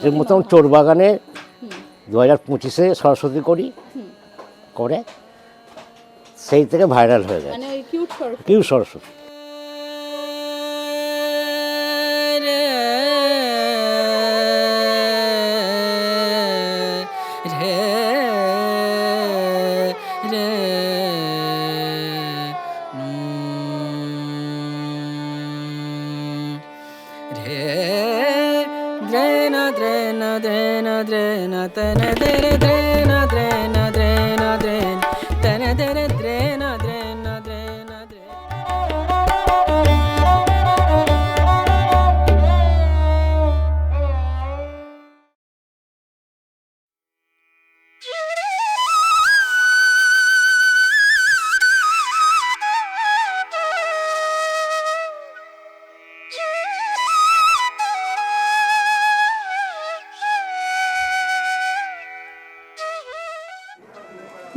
যে মতন চোরবাগানে 2025-এ সরস্বতী করি করে সেই থেকে ভাইরাল হয়ে যায় কিউট সরস্বতী।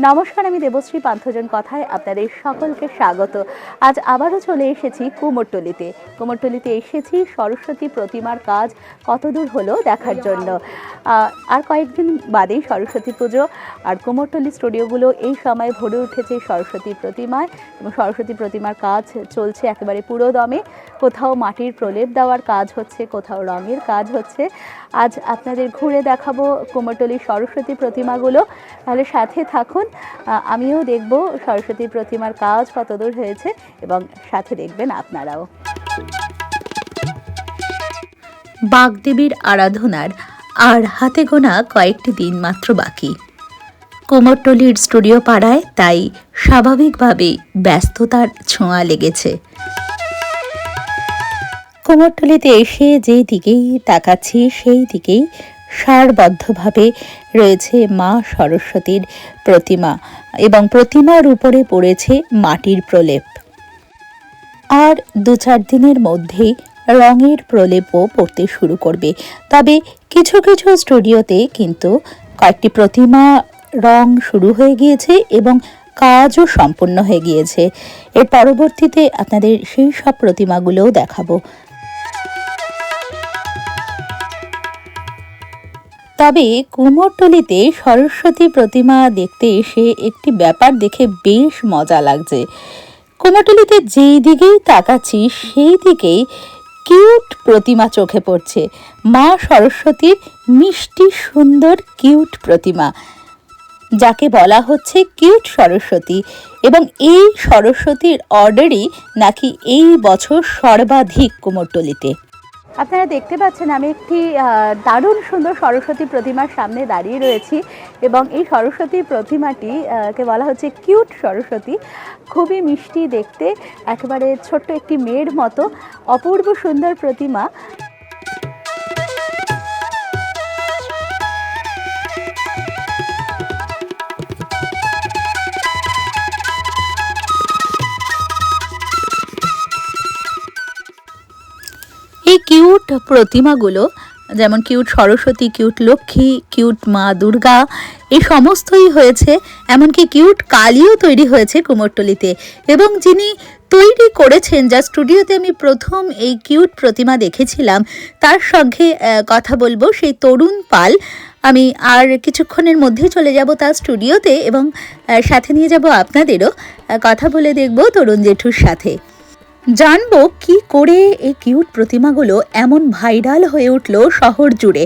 নমস্কার, আমি দেবশ্রী পান্থজন কথায় আপনাদের সকলকে স্বাগত। আজ আবারও চলে এসেছি কুমোরটুলিতে এসেছি সরস্বতী প্রতিমার কাজ কতদূর হলো দেখার জন্য। আর কয়েকদিন বাদেই সরস্বতী পুজো, আর কুমোরটুলি স্টুডিওগুলো এই সময় ভরে উঠেছে সরস্বতী প্রতিমায় এবং সরস্বতী প্রতিমার কাজ চলছে একেবারে পুরো দমে। কোথাও মাটির প্রলেপ দেওয়ার কাজ হচ্ছে, কোথাও রঙের কাজ হচ্ছে। আজ আপনাদের ঘুরে দেখাবো কুমোরটুলির সরস্বতী প্রতিমাগুলো, তাহলে সাথে থাকুন। আমিও দেখব সরস্বতী প্রতিমার কাজ কতদূর হয়েছে এবং সাথে দেখবেন আপনারাও। বাগদেবীর আরাধনার আর হাতে গোনা কয়েকটি দিন মাত্র বাকি। কুমোরটুলির স্টুডিও পাড়ায় তাই স্বাভাবিকভাবেই ব্যস্ততার ছোঁয়া লেগেছে। কুমোরটুলিতে এসে যেই দিকেই তাকাচ্ছি সেই দিকেই সারবদ্ধভাবে রয়েছে মা সরস্বতীর প্রতিমা এবং প্রতিমার উপরে পড়েছে মাটির প্রলেপ। আর 2-4 দিনের মধ্যেই রঙের প্রলেপও পড়তে শুরু করবে। তবে কিছু কিছু স্টুডিওতে কিন্তু কয়েকটি প্রতিমা রং শুরু হয়ে গিয়েছে এবং কাজও সম্পূর্ণ হয়ে গিয়েছে। এর পরবর্তীতে আপনাদের সেই সব প্রতিমাগুলোও দেখাবো। তবে কুমোরটুলিতে সরস্বতী প্রতিমা দেখতে এসে একটি ব্যাপার দেখে বেশ মজা লাগছে। কুমোরটুলিতে যেই দিকেই তাকাচ্ছি সেই দিকেই কিউট প্রতিমা চোখে পড়ছে। মা সরস্বতীর মিষ্টি সুন্দর কিউট প্রতিমা, যাকে বলা হচ্ছে কিউট সরস্বতী, এবং এই সরস্বতীর অর্ডারই নাকি এই বছর সর্বাধিক কুমোরটুলিতে। আপনারা দেখতে পাচ্ছেন আমি একটি দারুণ সুন্দর সরস্বতী প্রতিমার সামনে দাঁড়িয়ে রয়েছি এবং এই সরস্বতী প্রতিমাটি কে বলা হচ্ছে কিউট সরস্বতী। খুবই মিষ্টি দেখতে, একেবারে ছোট্ট একটি মেয়ের মতো অপূর্ব সুন্দর প্রতিমা। এই কিউট প্রতিমাগুলো যেমন cute Saraswati, cute Lakshmi, cute মা দুর্গা, এই সমস্তই হয়েছে। এমনকি কিউট কালীও তৈরি হয়েছে কুমোরটুলিতে, এবং যিনি তৈরি করেছেন, যা স্টুডিওতে আমি প্রথম এই কিউট প্রতিমা দেখেছিলাম, তার সঙ্গে কথা বলবো, সেই তরুণ পাল। আমি আর কিছুক্ষণের মধ্যেই চলে যাব তার স্টুডিওতে এবং সাথে নিয়ে যাব আপনাদেরও। কথা বলে দেখব তরুণ জেঠুর সাথে, জানবো কি করে এই কিউট প্রতিমাগুলো এমন ভাইরাল হয়ে উঠল শহর জুড়ে,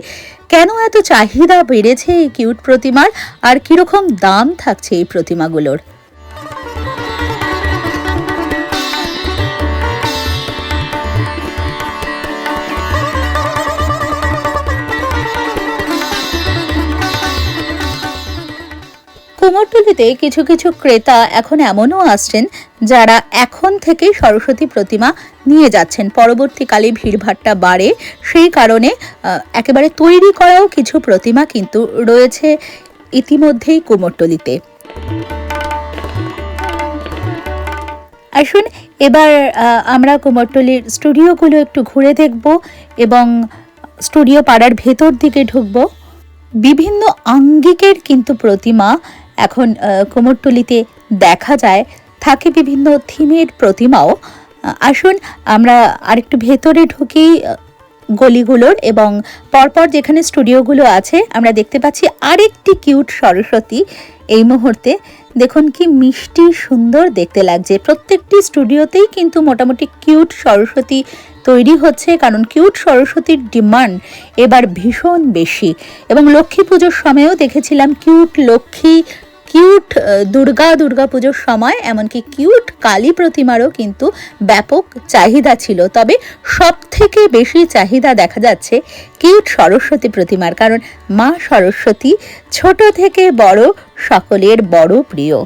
কেন এত চাহিদা বেড়েছে এই কিউট প্রতিমার, আর কিরকম দাম থাকছে এই প্রতিমাগুলোর। কুমোরটুলিতে কিছু কিছু ক্রেতা এখন এমনও আসছেন যারা এখন থেকেই সরস্বতী প্রতিমা নিয়ে যাচ্ছেন। পরবর্তীকালে ভিড়ভাট্টা বাড়ে, সেই কারণে একেবারে তৈরি করাও কিছু প্রতিমা কিন্তু রয়েছে ইতিমধ্যেই কুমোরটুলিতে। আসুন এবার আমরা কুমোরটুলির স্টুডিওগুলো একটু ঘুরে দেখব এবং স্টুডিও পাড়ার ভেতর দিকে ঢুকব। বিভিন্ন আঙ্গিকের কিন্তু প্রতিমা এখন কুমোরটুলিতে দেখা যায়, থাকে বিভিন্ন থিমের প্রতিমাও আসুন আমরা আরেকটু ভেতরে ঢুকি গলিগুলোর, এবং পরপর যেখানে স্টুডিওগুলো আছে আমরা দেখতে পাচ্ছি আরেকটি কিউট সরস্বতী। এই মুহূর্তে দেখুন কি মিষ্টি সুন্দর দেখতে লাগছে। প্রত্যেকটি স্টুডিওতেই কিন্তু মোটামুটি কিউট সরস্বতী তৈরি হচ্ছে, কারণ কিউট সরস্বতীর ডিমান্ড এবার ভীষণ বেশি। এবং লক্ষ্মী পুজোর সময়ও দেখেছিলাম কিউট লক্ষ্মী, কিউট দুর্গা পুজোর সময় এমনকি কিউট কালী প্রতিমারও কিন্তু ব্যাপক চাহিদা ছিল। তবে সব থেকে বেশি চাহিদা দেখা যাচ্ছে কিউট সরস্বতী প্রতিমার, কারণ মা সরস্বতী ছোট থেকে বড় সকলের বড় প্রিয়।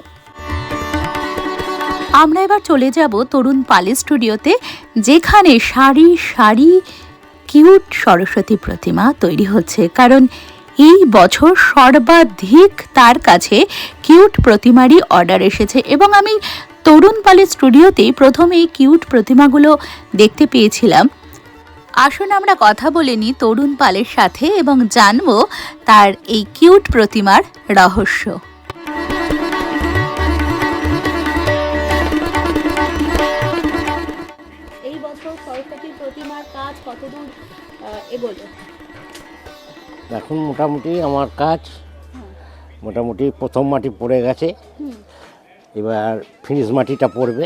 আমরা এবার চলে যাব তরুণ পালে স্টুডিওতে, যেখানে সারি সারি কিউট সরস্বতী প্রতিমা তৈরি হচ্ছে, কারণ এই বছর সর্বাধিক তার কাছে কিউট প্রতিমারই অর্ডার এসেছে। এবং আমি তরুণ পালের স্টুডিওতেই প্রথম এই কিউট প্রতিমাগুলো দেখতে পেয়েছিলাম। আসুন আমরা কথা বলে নিই তরুণ পালের সাথে এবং জানবো তার এই কিউট প্রতিমার রহস্য। এই বছর সরস্বতী প্রতিমার কাজ কতদূর এগোলো? এখন মোটামুটি আমার কাজ মোটামুটি প্রথম মাটি পড়ে গেছে, এবার ফিনিশ মাটিটা পড়বে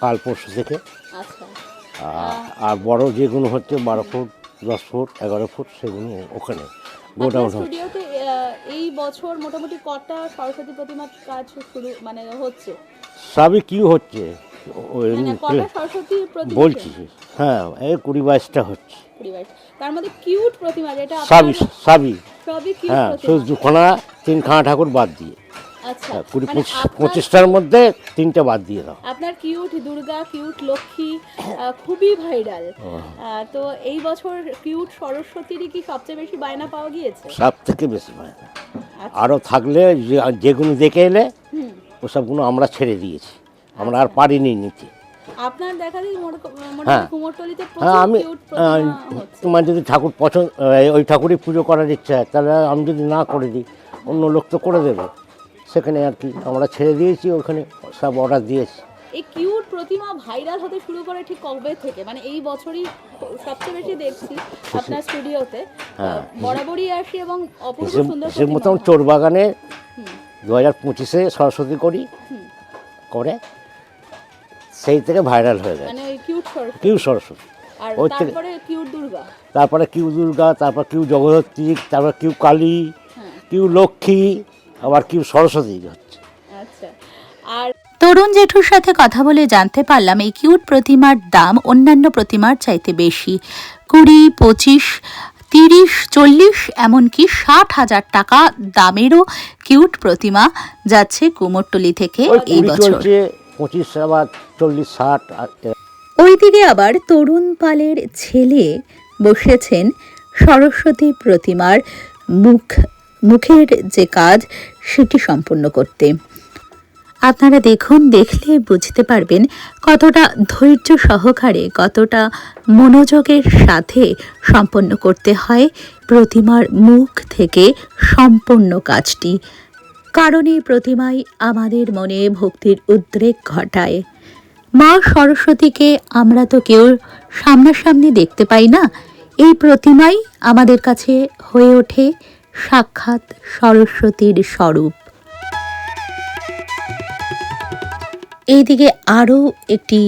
কাল পরশু থেকে। আচ্ছা, আর বড় যেগুলো হচ্ছে 12 ফুট 10 ফুট 11 ফুট সেগুলো ওখানে গোডাউন হচ্ছে। স্টুডিওতে এই বছর মোটামুটি কটা সরস্বতী প্রতিমার কাজ শুরু মানে হচ্ছে? সবই কি হচ্ছে মানে কটা সরস্বতী প্রতিমা বলছি, হ্যাঁ এই 20-22টা হচ্ছে। 20-22, তার মধ্যে কিউট প্রতিমা যেটা সবই সবই কিউট হ্যাঁ, প্রতিমা। শুধু দুখানা 3খানা ঠাকুর বাদ দিয়ে। আচ্ছা, 20-25টার মধ্যে 3টে বাদ দিয়ে দাও। আপনার কিউট দুর্গা, কিউট লক্ষ্মী খুবই ভাইরাল। তো এই বছর কিউট সরস্বতীরই কি সবচেয়ে বেশি বায়না পাওয়া গিয়েছে? সব থেকে বেশি হয় না, আরও থাকলে যেগুলো দেখে এলে ওসবগুলো আমরা ছেড়ে দিয়েছি, আমরা আর পারিনি নিতে। আপনার দেখা যায় হ্যাঁ কুমোরটুলিতে হ্যাঁ, আমি কিউট প্রতিমা হচ্ছে। তোমার যদি ঠাকুর পছন্দ ওই ঠাকুরই পুজো করার ইচ্ছা হয়, তাহলে আমি যদি না করে দিই অন্য লোক তো করে দেবে, সেখানে আর কি আমরা ছেড়ে দিয়েছি, ওখানে সব অর্ডার দিয়েছি। এই কিউট প্রতিমা ভাইরাল হতে শুরু করে ঠিক কবে থেকে? মানে এই বছরই সবচেয়ে বেশি দেখছি আপনার স্টুডিওতে, বরাবরই আসি এবং অপূর্ব সুন্দর সে মতন চোর বাগানে 2025-এ সরস্বতী করি, করে সেই থেকে ভাইরাল হয়ে গেছে। মানে ওই কিউ সরস্বতী, আর ওই থেকে তারপরে কিউট দুর্গা, তারপরে কিউ দুর্গা, তারপর কিউ জগদ্ধাত্রী, তারপর কিউ কালী, কিউ লক্ষ্মী, আবার কিউ সরস্বতী হচ্ছে। আচ্ছা, আর তরুণ জেঠুর সাথে কথা বলে জানতে পারলাম এই কিউট প্রতিমার দাম অন্যান্য প্রতিমার চাইতে বেশি। 20, 25, 30, 40 এমনকি 60,000 টাকা দামেরও কিউট প্রতিমা যাচ্ছে কুমোরটুলি থেকে এই বছর। 25 আবার 40, 60। ওইদিকে আবার তরুণ পালের ছেলে বসেছেন সরস্বতী প্রতিমার মুখের যে কাজ সেটি সম্পূর্ণ করতে। আপনারা দেখুন, দেখলে বুঝতে পারবেন কতটা ধৈর্য সহকারে, কতটা মনোযোগের সাথে সম্পন্ন করতে হয় প্রতিমার মুখ থেকে সম্পূর্ণ কাজটি, কারণ এই প্রতিমাই আমাদের মনে ভক্তির উদ্রেক ঘটায়। মা সরস্বতীকে আমরা তো কেউ সামনাসামনি দেখতে পাই না, এই প্রতিমাই আমাদের কাছে হয়ে ওঠে সাক্ষাৎ সরস্বতীর স্বরূপ। এইদিকে আরও একটি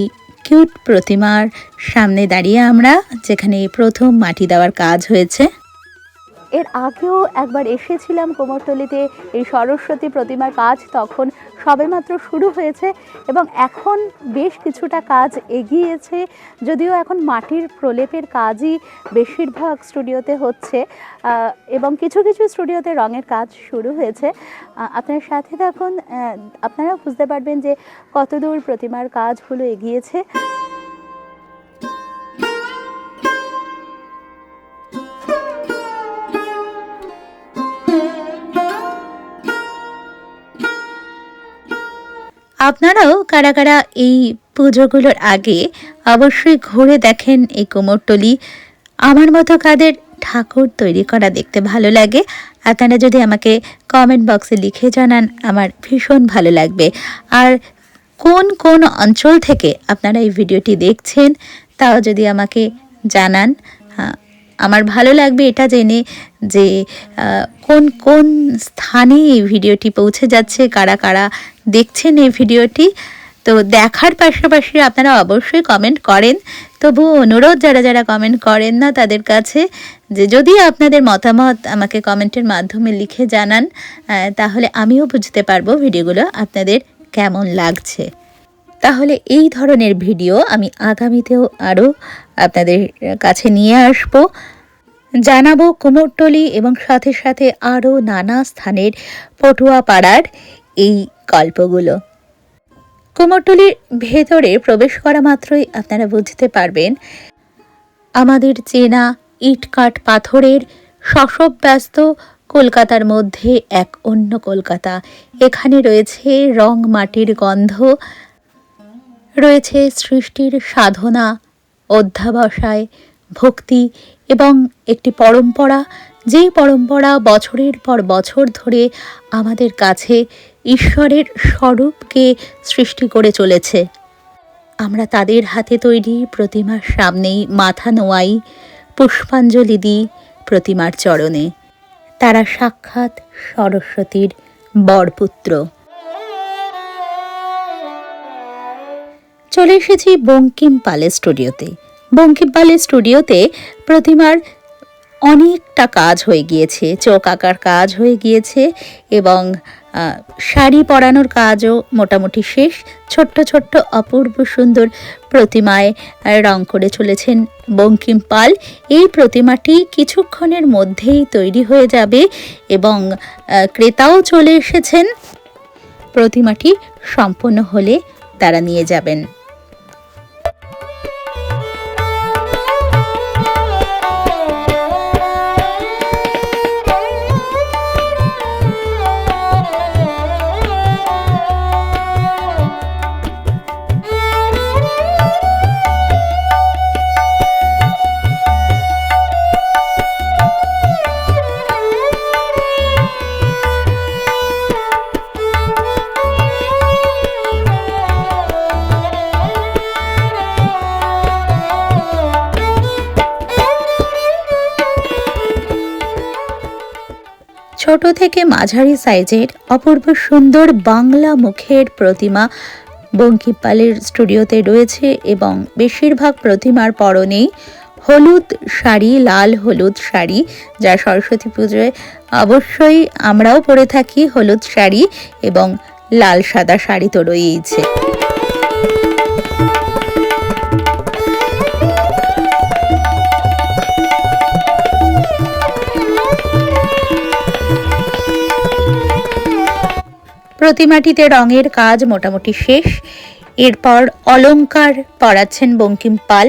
কিউট প্রতিমার সামনে দাঁড়িয়ে আমরা, যেখানে প্রথম মাটি দেওয়ার কাজ হয়েছে। এর আগেও একবার এসেছিলাম কুমোরটুলিতে এই সরস্বতী প্রতিমার কাজ, তখন সবেমাত্র শুরু হয়েছে এবং এখন বেশ কিছুটা কাজ এগিয়েছে, যদিও এখন মাটির প্রলেপের কাজই বেশিরভাগ স্টুডিওতে হচ্ছে এবং কিছু কিছু স্টুডিওতে রঙের কাজ শুরু হয়েছে। আপনার সাথে থাকুন, আপনারা বুঝতে পারবেন যে কতদূর প্রতিমার কাজগুলো এগিয়েছে। আপনারাও কারা কারা এই পুজোগুলোর আগে অবশ্যই ঘুরে দেখেন এই কুমোরটুলি। আমার মতো কাদের ঠাকুর তৈরি করা দেখতে ভালো লাগে, আপনারা যদি আমাকে কমেন্ট বক্সে লিখে জানান আমার ভীষণ ভালো লাগবে। আর কোন কোন অঞ্চল থেকে আপনারা এই ভিডিওটি দেখছেন তাও যদি আমাকে জানান, আমার ভালো লাগবে এটা জেনে যে কোন কোন স্থানে এই ভিডিওটি পৌঁছে যাচ্ছে, কারা কারা দেখছেন এই ভিডিওটি। তো দেখার পাশাপাশি আপনারা অবশ্যই কমেন্ট করেন। তবু অনুরোধ, যারা যারা কমেন্ট করেন না তাদের কাছে, যে যদি আপনাদের মতামত আমাকে কমেন্টের মাধ্যমে লিখে জানান, তাহলে আমিও বুঝতে পারবো ভিডিওগুলো আপনাদের কেমন লাগছে। তাহলে এই ধরনের ভিডিও আমি আগামীতেও আরও আপনাদের কাছে নিয়ে আসবো, জানাবো কুমোরটুলি এবং সাথে সাথে আরও নানা স্থানের পটুয়া পাড়ার এই গল্পগুলো। কুমোরটুলির ভেতরে প্রবেশ করা মাত্রই আপনারা বুঝতে পারবেন আমাদের চেনা ইটকাঠ পাথরের শশব ব্যস্ত কলকাতার মধ্যে এক অন্য কলকাতা। এখানে রয়েছে রং মাটির গন্ধ, রয়েছে সৃষ্টির সাধনা, অধ্যাবসায়, ভক্তি এবং একটি পরম্পরা, যে পরম্পরা বছরের পর বছর ধরে আমাদের কাছে ঈশ্বরের স্বরূপকে সৃষ্টি করে চলেছে। আমরা তাদের হাতে তৈরি প্রতিমার সামনেই মাথা নোয়াই, পুষ্পাঞ্জলি দিই প্রতিমার চরণে। তারা সাক্ষাৎ সরস্বতীর বরপুত্র। চলে এসেছি বঙ্কিম পালের স্টুডিওতে। বঙ্কিম পালের স্টুডিওতে প্রতিমার অনেকটা কাজ হয়ে গিয়েছে, চোখ আঁকার কাজ হয়ে গিয়েছে এবং শাড়ি পরানোর কাজও মোটামুটি শেষ। ছোট্ট ছোট্ট অপূর্ব সুন্দর প্রতিমায় রং করে চলেছেন বঙ্কিম পাল। এই প্রতিমাটি কিছুক্ষণের মধ্যেই তৈরি হয়ে যাবে এবং ক্রেতাও চলে এসেছেন। প্রতিমাটি সম্পন্ন হলে তারা নিয়ে যাবেন। ছোট থেকে মাঝারি সাইজের অপূর্ব সুন্দর বাংলা মুখের প্রতিমা বঙ্কিম পালের স্টুডিওতে রয়েছে এবং বেশিরভাগ প্রতিমার পরনেই হলুদ শাড়ি, লাল হলুদ শাড়ি, যা সরস্বতী পুজোয় অবশ্যই আমরাও পরে থাকি হলুদ শাড়ি, এবং লাল সাদা শাড়ি তো রয়েইছে। প্রতিমাটিতে রঙের কাজ মোটামুটি শেষ। এরপর অলংকার পরাচ্ছেন বঙ্কিম পাল।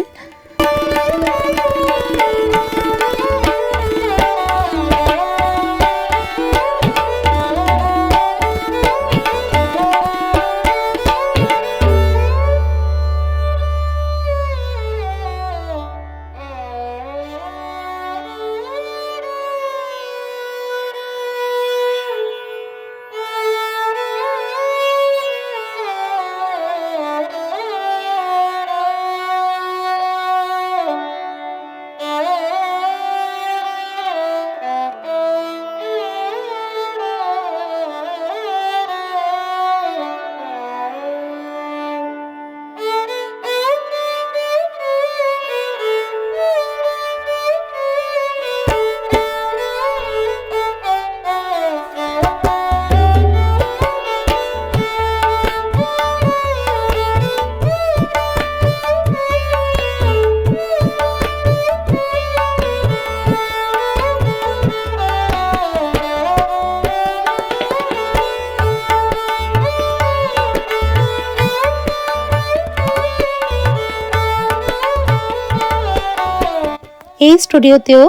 এই স্টুডিওতেও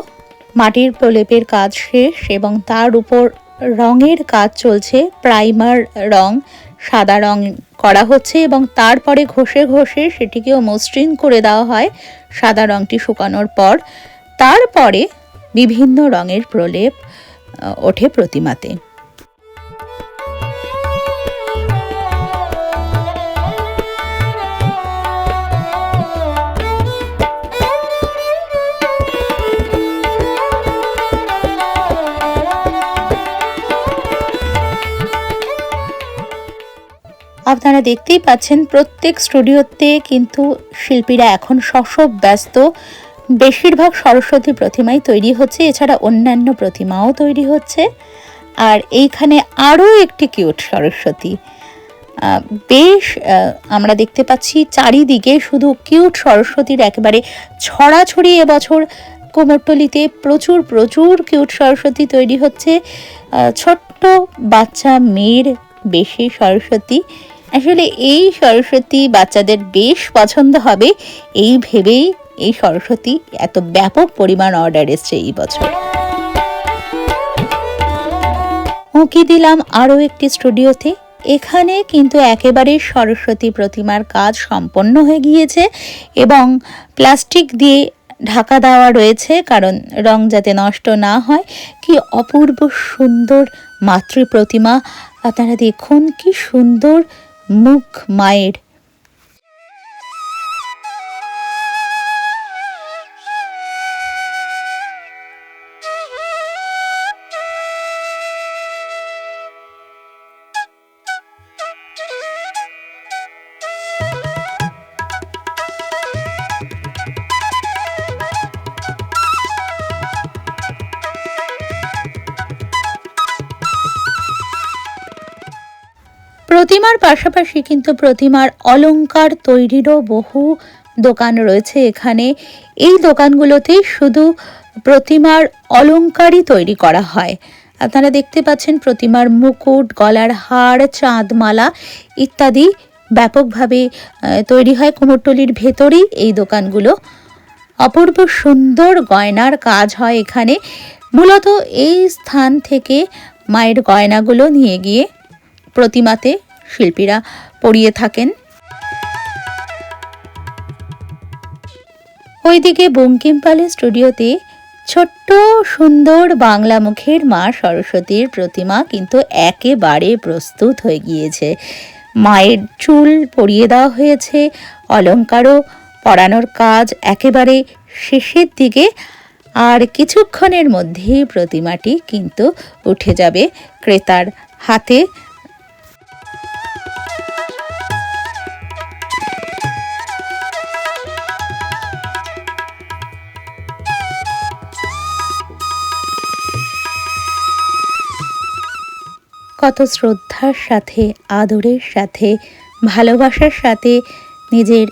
মাটির প্রলেপের কাজ শেষ এবং তার উপর রঙের কাজ চলছে। প্রাইমার রং, সাদা রং করা হচ্ছে এবং তারপরে ঘষে ঘষে সেটিকেও মসৃণ করে দেওয়া হয় সাদা রংটি শুকানোর পর। তারপরে বিভিন্ন রঙের প্রলেপ ওঠে প্রতিমাতে। আপনারা দেখতেই পাচ্ছেন প্রত্যেক স্টুডিওতে কিন্তু শিল্পীরা এখন সব ব্যস্ত। বেশিরভাগ সরস্বতী প্রতিমাই তৈরি হচ্ছে, এছাড়া অন্যান্য প্রতিমাও তৈরি হচ্ছে। আর এইখানে আরও একটি কিউট সরস্বতী, বেশ আমরা দেখতে পাচ্ছি চারিদিকে শুধু কিউট সরস্বতীর একেবারে ছড়াছড়ি। এবছর কুমোরটুলিতে প্রচুর প্রচুর কিউট সরস্বতী তৈরি হচ্ছে, ছোট্ট বাচ্চা মেয়ের বেশি সরস্বতী। আসলে এই সরস্বতী বাচ্চাদের বেশ পছন্দ হবে, এই ভেবেই এই সরস্বতী এত ব্যাপক পরিমাণ অর্ডার এসছে এই বছর। উঁকি দিলাম আরও একটি স্টুডিওতে। এখানে কিন্তু একেবারে সরস্বতী প্রতিমার কাজ সম্পন্ন হয়ে গিয়েছে এবং প্লাস্টিক দিয়ে ঢাকা দেওয়া রয়েছে, কারণ রং যাতে নষ্ট না হয়। কি অপূর্ব সুন্দর মাতৃ প্রতিমা, আপনারা দেখুন কি সুন্দর মুখ মায়ের। প্রতিমার পাশাপাশি কিন্তু প্রতিমার অলংকার তৈরিরও বহু দোকান রয়েছে এখানে। এই দোকানগুলোতে শুধু প্রতিমার অলংকারই তৈরি করা হয়। আপনারা দেখতে পাচ্ছেন প্রতিমার মুকুট, গলার হার, চাঁদমালা ইত্যাদি ব্যাপকভাবে তৈরি হয় কুমোরটুলির ভেতরেই এই দোকানগুলো। অপূর্ব সুন্দর গয়নার কাজ হয় এখানে। মূলত এই স্থান থেকে মায়ের গয়নাগুলো নিয়ে গিয়ে প্রতিমাতে শিল্পীরা পরিয়ে থাকেন। ওইদিকে বঙ্কিমপালের স্টুডিওতে ছোট্ট সুন্দর বাংলা মুখের মা সরস্বতীর প্রতিমা কিন্তু একেবারে প্রস্তুত হয়ে গিয়েছে। মায়ের চুল পরিয়ে দেওয়া হয়েছে, অলংকারও পরানোর কাজ একেবারে শেষের দিকে। আর কিছুক্ষণের মধ্যেই প্রতিমাটি কিন্তু উঠে যাবে ক্রেতার হাতে। কত শ্রদ্ধার সাথে, আদরের সাথে, ভালোবাসার সাথে নিজের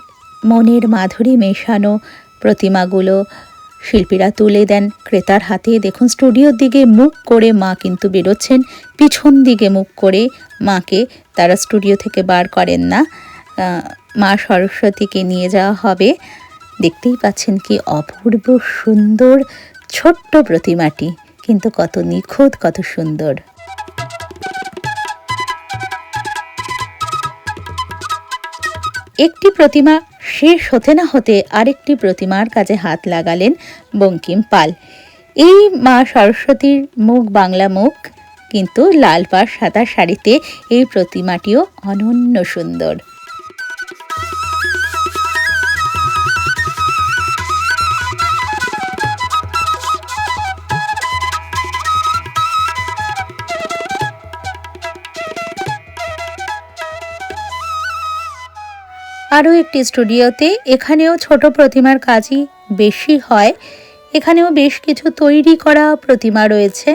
মনের মাধুরী মেশানো প্রতিমাগুলো শিল্পীরা তুলে দেন ক্রেতার হাতে। দেখুন স্টুডিওর দিকে মুখ করে মা কিন্তু বেরোচ্ছেন, পিছন দিকে মুখ করে মাকে তারা স্টুডিও থেকে বার করেন না। মা সরস্বতীকে নিয়ে যাওয়া হবে। দেখতেই পাচ্ছেন কি অপূর্ব সুন্দর ছোট্ট প্রতিমাটি, কিন্তু কত নিখুঁত, কত সুন্দর। একটি প্রতিমা শেষ হতে না হতে আরেকটি প্রতিমার কাজে হাত লাগালেন বঙ্কিম পাল। এই মা সরস্বতীর মুখ বাংলা মুখ, কিন্তু লাল পাড় সাদা শাড়িতে এই প্রতিমাটিও অনন্য সুন্দর। আরও একটি স্টুডিওতে, এখানেও ছোট প্রতিমার কাজই বেশি হয়। এখানেও বেশ কিছু তৈরি করা প্রতিমা রয়েছে।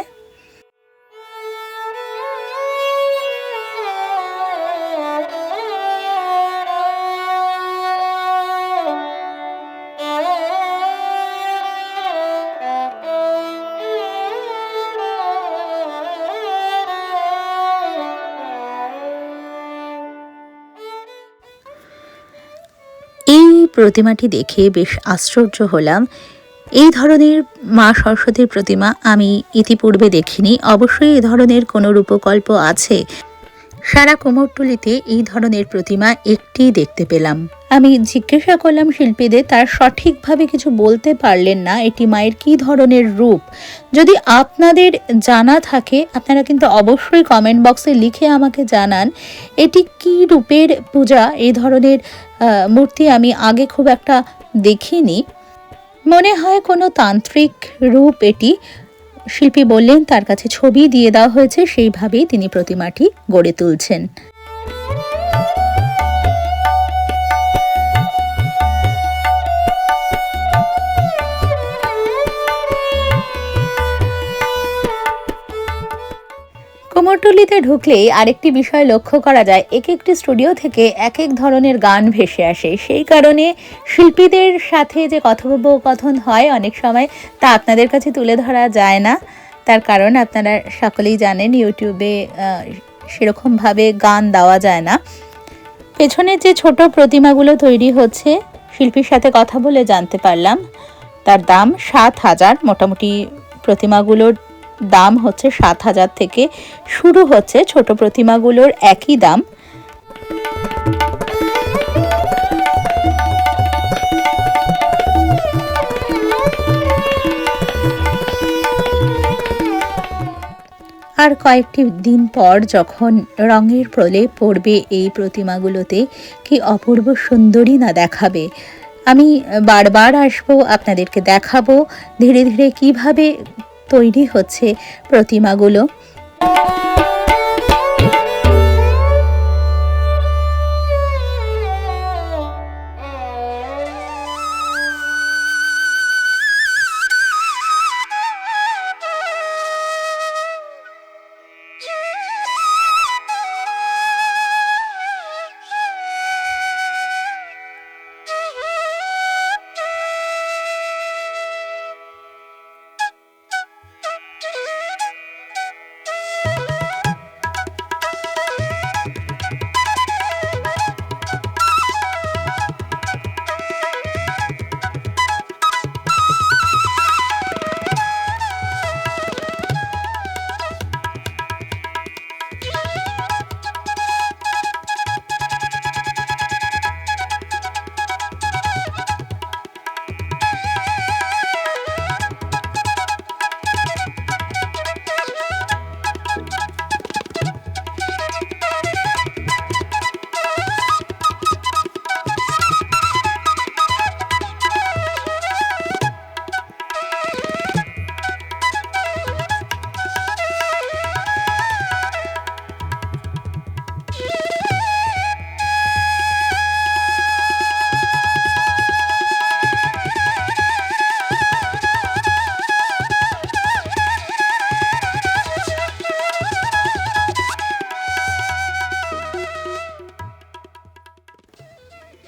প্রতিমাটি দেখে বেশ আশ্চর্য হলাম। এই ধরনের মা সরস্বতীর প্রতিমা আমি ইতিপূর্বে দেখিনি। অবশ্যই এই ধরনের কোনো রূপকল্প আছে। সারা কুমোরটুলিতে এই ধরনের প্রতিমা একটি দেখতে পেলাম। আমি জিজ্ঞাসা করলাম শিল্পীদের, তার সঠিকভাবে কিছু বলতে পারলেন না এটি মায়ের কী ধরনের রূপ। যদি আপনাদের জানা থাকে আপনারা কিন্তু অবশ্যই কমেন্ট বক্সে লিখে আমাকে জানান এটি কী রূপের পূজা। এই ধরনের মূর্তি আমি আগে খুব একটা দেখিনি, মনে হয় কোনো তান্ত্রিক রূপ এটি। শিল্পী বললেন তার কাছে ছবি দিয়ে দেওয়া হয়েছে, সেইভাবেই তিনি প্রতিমাটি গড়ে তুলছেন। কুমোরটুলিতে ঢুকলেই আরেকটি বিষয় লক্ষ্য করা যায়, এক একটি স্টুডিও থেকে এক এক ধরনের গান ভেসে আসে। সেই কারণে শিল্পীদের সাথে যে কথোপকথন হয় অনেক সময় তা আপনাদের কাছে তুলে ধরা যায় না। তার কারণ আপনারা সকলেই জানেন ইউটিউবে সেরকমভাবে গান দেওয়া যায় না। পেছনের যে ছোট প্রতিমাগুলো তৈরি হচ্ছে শিল্পীর সাথে কথা বলে জানতে পারলাম তার দাম 7,000। মোটামুটি প্রতিমাগুলোর দাম হচ্ছে 7,000 থেকে শুরু হচ্ছে। ছোট প্রতিমাগুলোর একই দাম। আর কয়েকটি দিন পর যখন রঙের প্রলেপ পড়বে এই প্রতিমাগুলোতে, কি অপূর্ব সুন্দরী না দেখাবে। আমি বারবার আসবো, আপনাদেরকে দেখাবো ধীরে ধীরে কিভাবে তৈরি হচ্ছে প্রতিমাগুলো।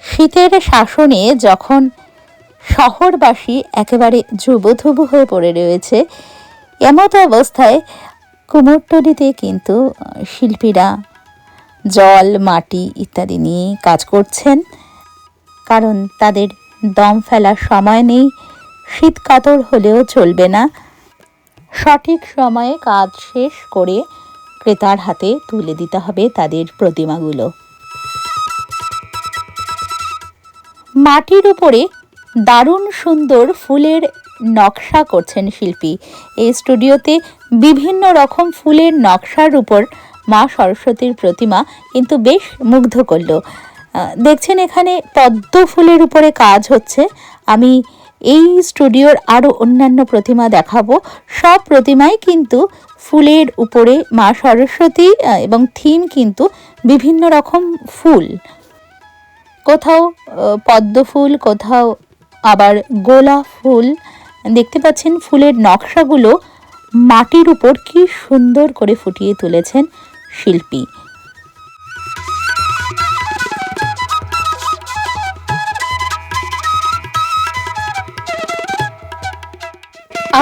শীতের শাসনে যখন শহরবাসী একেবারে যুবধুবু হয়ে পড়ে রয়েছে, এমত অবস্থায় কুমোরটুলিতে কিন্তু শিল্পীরা জল, মাটি ইত্যাদি নিয়ে কাজ করছেন। কারণ তাদের দম ফেলার সময় নেই, শীত কাতর হলেও চলবে না। সঠিক সময়ে কাজ শেষ করে ক্রেতার হাতে তুলে দিতে হবে তাদের প্রতিমাগুলো। মাটির উপরে দারুণ সুন্দর ফুলের নকশা করছেন শিল্পী। এই স্টুডিওতে বিভিন্ন রকম ফুলের নকশার উপর মা সরস্বতীর প্রতিমা কিন্তু বেশ মুগ্ধ করল। দেখছেন এখানে পদ্ম ফুলের উপরে কাজ হচ্ছে। আমি এই স্টুডিওর আরও অন্যান্য প্রতিমা দেখাবো। সব প্রতিমাই কিন্তু ফুলের উপরে মা সরস্বতী এবং থিম কিন্তু বিভিন্ন রকম ফুল, কোথাও পদ্ম ফুল, কোথাও আবার গোলাপ ফুল। দেখতে পাচ্ছেন ফুলের নকশাগুলো মাটির উপর কি সুন্দর করে ফুটিয়ে তুলেছেন শিল্পী।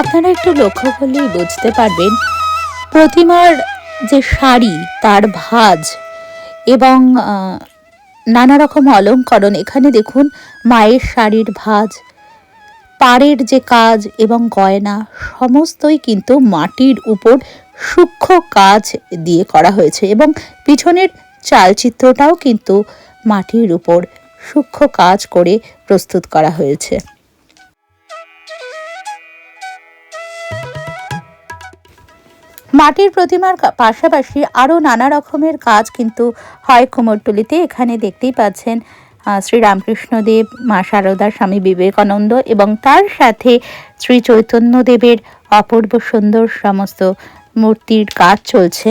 আপনারা একটু লক্ষ্য করলেই বুঝতে পারবেন প্রতিমার যে শাড়ি, তার ভাঁজ এবং নানা রকম অলঙ্করণ। এখানে দেখুন মায়ের শাড়ির ভাঁজ, পাড়ের যে কাজ এবং গয়না সমস্তই কিন্তু মাটির উপর সূক্ষ্ম কাজ দিয়ে করা হয়েছে এবং পিছনের চালচিত্রটাও কিন্তু মাটির উপর সূক্ষ্ম কাজ করে প্রস্তুত করা হয়েছে। মাটির প্রতিমার পাশাপাশি আরও নানা রকমের কাজ কিন্তু হয় কুমোরটুলিতে। এখানে দেখতেই পাচ্ছেন শ্রী রামকৃষ্ণদেব, মা শারদা, স্বামী বিবেকানন্দ এবং তার সাথে শ্রী চৈতন্যদেবের অপূর্ব সুন্দর সমস্ত মূর্তির কাজ চলছে।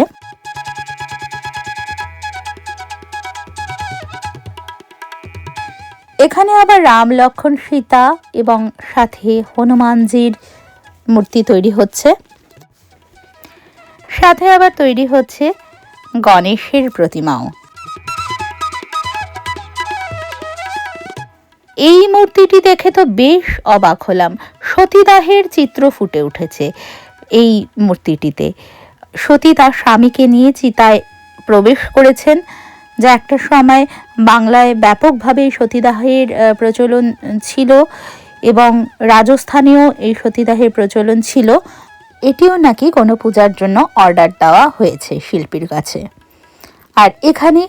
এখানে আবার রাম, লক্ষ্মণ, সীতা এবং সাথে হনুমানজির মূর্তি তৈরি হচ্ছে। সাথে আবার তৈরি হচ্ছে গণেশের প্রতিমাও। এই মূর্তিটি দেখে তো বেশ অবাক হলাম। সতীদাহের চিত্র ফুটে উঠেছে এই মূর্তিটিতে। সতী তার স্বামীকে নিয়ে চিতায় প্রবেশ করেছেন, যা একটা সময় বাংলায় ব্যাপকভাবে সতীদাহের প্রচলন ছিল এবং রাজস্থানেও এই সতীদাহের প্রচলন ছিল। এটিও নাকি কোনো পূজার জন্য অর্ডার দেওয়া হয়েছে শিল্পীর কাছে। আর এখানে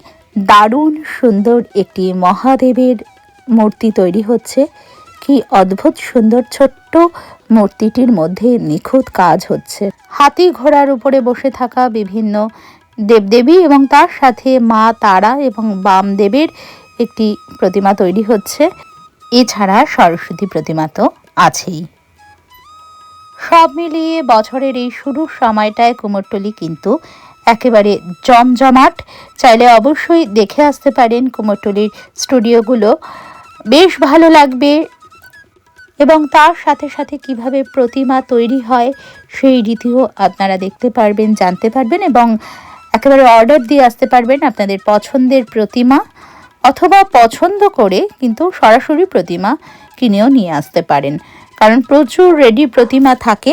দারুণ সুন্দর একটি মহাদেবের মূর্তি তৈরি হচ্ছে। কি অদ্ভুত সুন্দর ছোট্ট মূর্তিটির মধ্যে নিখুঁত কাজ হচ্ছে। হাতি ঘোড়ার উপরে বসে থাকা বিভিন্ন দেবদেবী এবং তার সাথে মা তারা এবং বামদেবের একটি প্রতিমা তৈরি হচ্ছে। এছাড়া সরস্বতী প্রতিমা তো আছেই। সব মিলিয়ে বছরের এই শুরুর সময়টায় কুমোরটুলি কিন্তু একেবারে জমজমাট। চাইলে অবশ্যই দেখে আসতে পারেন কুমোরটুলির স্টুডিওগুলো, বেশ ভালো লাগবে। এবং তার সাথে সাথে কিভাবে প্রতিমা তৈরি হয় সেই রীতিও আপনারা দেখতে পারবেন, জানতে পারবেন এবং একেবারে অর্ডার দিয়ে আসতে পারবেন আপনাদের পছন্দের প্রতিমা, অথবা পছন্দ করে কিন্তু সরাসরি প্রতিমা কিনেও নিয়ে আসতে পারেন। কারণ প্রচুর রেডি প্রতিমা থাকে,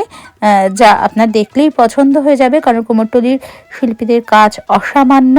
যা আপনার দেখলেই পছন্দ হয়ে যাবে। কারণ কুমোরটুলির শিল্পীদের কাজ অসামান্য।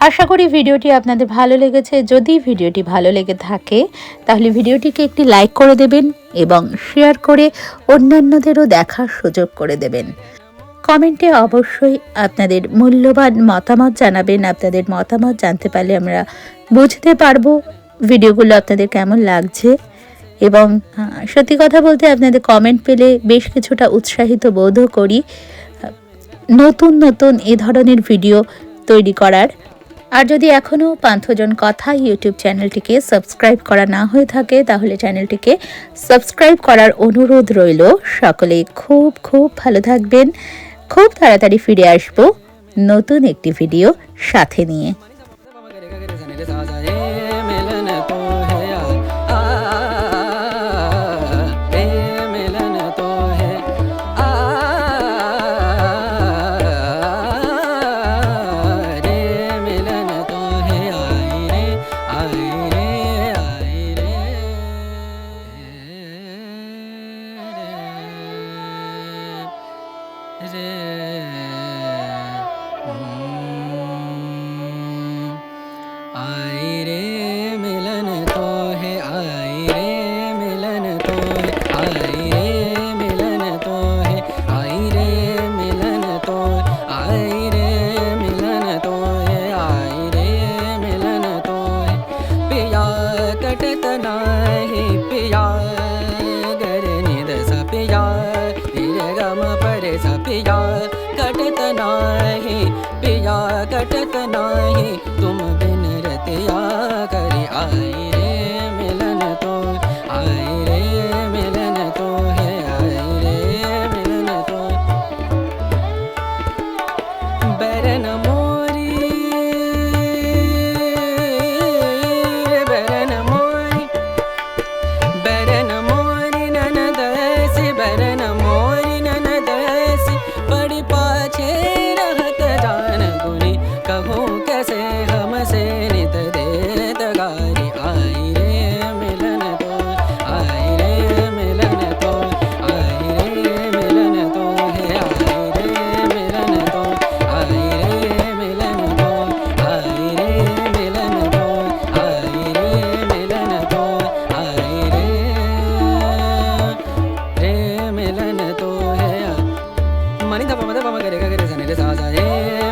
আশা করি ভিডিওটি আপনাদের ভালো লেগেছে। যদি ভিডিওটি ভালো লেগে থাকে তাহলে ভিডিওটিকে একটি লাইক করে দেবেন এবং শেয়ার করে অন্যান্যদেরও দেখার সুযোগ করে দেবেন। কমেন্টে অবশ্যই আপনাদের মূল্যবান মতামত জানাবেন। আপনাদের মতামত জানতে পারলে আমরা বুঝতে পারবো ভিডিওগুলো আপনাদের কেমন লাগছে। এবং সত্যি কথা বলতে আপনাদের কমেন্ট পেলে বেশ কিছুটা উৎসাহিত বোধও করি নতুন নতুন এ ধরনের ভিডিও তৈরি করার। আর যদি এখনও পান্থজন কথা ইউটিউব চ্যানেলটিকে সাবস্ক্রাইব করা না হয়ে থাকে তাহলে চ্যানেলটিকে সাবস্ক্রাইব করার অনুরোধ রইল। সকলে খুব খুব ভালো থাকবেন। খুব তাড়াতাড়ি ফিরে আসবো নতুন একটি ভিডিও সাথে নিয়ে। कटत नाही तुम बिन रतिया करी आई रे मिलन तो आई रे मिलन तो है आई रे मिलन तो बरन मोरी बरन मोरी ni da pa ma ga re sa ni re sa sa re